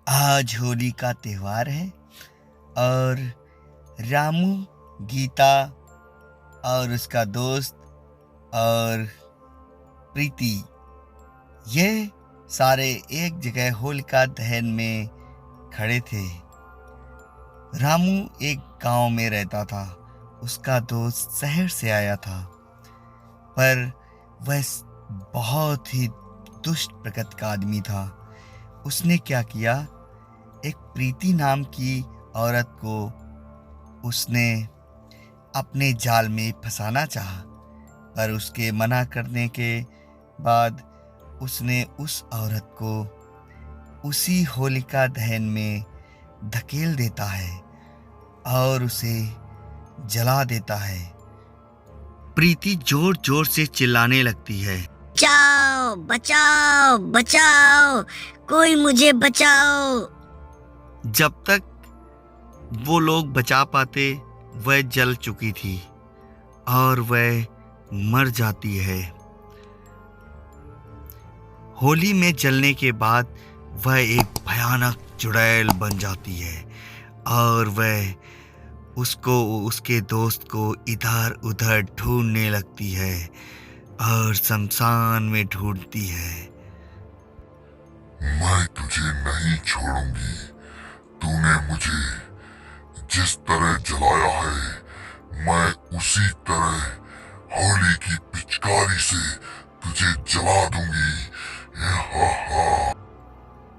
आज होली का त्योहार है और रामू, गीता और उसका दोस्त और प्रीति ये सारे एक जगह होलिका दहन में खड़े थे। रामू एक गांव में रहता था। उसका दोस्त शहर से आया था, पर वह बहुत ही दुष्ट प्रकृति का आदमी था। उसने क्या किया, एक प्रीति नाम की औरत को उसने अपने जाल में फंसाना चाहा, पर उसके मना करने के बाद उसने उस औरत को उसी होलिका दहन में धकेल देता है और उसे जला देता है। प्रीति जोर जोर से चिल्लाने लगती है, बचाओ बचाओ बचाओ, कोई मुझे बचाओ। जब तक वो लोग बचा पाते वह जल चुकी थी और वह मर जाती है। होली में जलने के बाद वह एक भयानक चुड़ैल बन जाती है और वह उसके दोस्त को इधर उधर ढूंढने लगती है और शमशान में ढूंढती है। मैं तुझे नहीं छोड़ूंगी। तूने मुझे जिस तरह जलाया है, मैं उसी तरह होली की पिचकारी से तुझे जला दूंगी।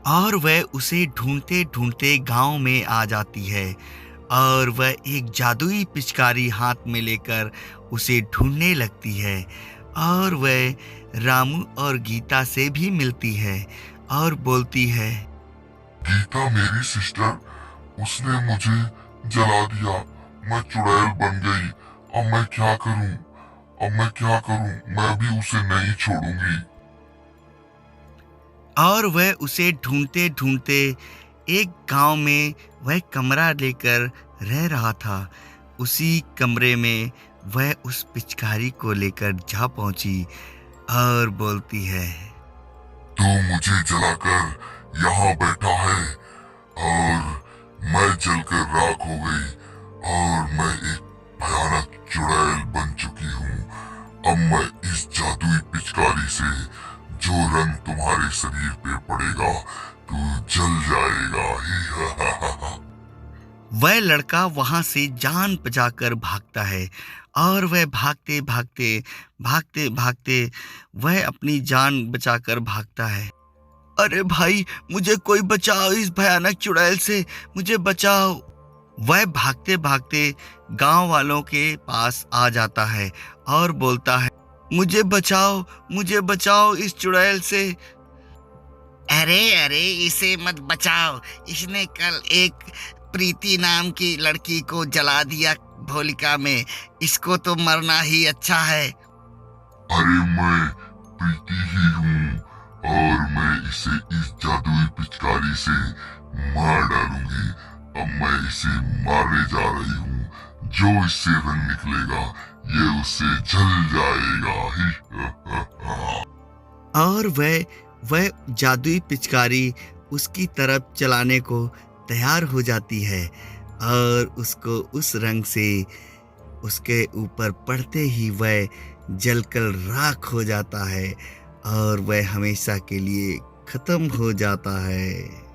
और वह उसे ढूंढते ढूंढते गांव में आ जाती है और वह एक जादुई पिचकारी हाथ में लेकर उसे ढूंढने लगती है और वह रामू और गीता से भी मिलती है और बोलती है, गीता मेरी सिस्टर, उसने मुझे जला दिया। मैं चुड़ैल बन गई। अब मैं क्या करूं? मैं भी उसे नहीं छोड़ूंगी। और वह उसे ढूंढते ढूंढते एक गांव में वह कमरा लेकर रह रहा था। उसी कमरे में वह उस पिचकारी को लेकर जा पहुंची और बोलती है, तू मुझे जलाकर यहाँ बैठा है और मैं जलकर राख हो गई और मैं एक भयानक चुड़ैल बन चुकी हूँ। अब मैं इस जादुई पिचकारी से जो रंग तुम्हारे शरीर पे पड़ेगा, तू जल जाएगा। वह लड़का वहां से जान बचाकर भागता है और वह भागते भागते वह अपनी जान बचाकर भागता है। अरे भाई, मुझे कोई बचाओ, इस भयानक चुड़ैल से मुझे बचाओ। वह भागते भागते गांव वालों के पास आ जाता है और बोलता है, मुझे बचाओ इस चुड़ैल से। अरे इसे मत बचाओ, इसने कल एक प्रीति नाम की लड़की को जला दिया होलिका में। इसको तो मरना ही अच्छा है। अरे मैं प्रीति ही हूँ और मैं इसे इस जादुई पिचकारी से मार डालूंगी। अब मैं इसे मारने जा रही हूँ। जो इससे रंग निकलेगा ये उससे जल जाएगा। और वह जादुई पिचकारी उसकी तरफ चलाने को तैयार हो जाती है और उसको उस रंग से उसके ऊपर पड़ते ही वह जलकर राख हो जाता है और वह हमेशा के लिए खत्म हो जाता है।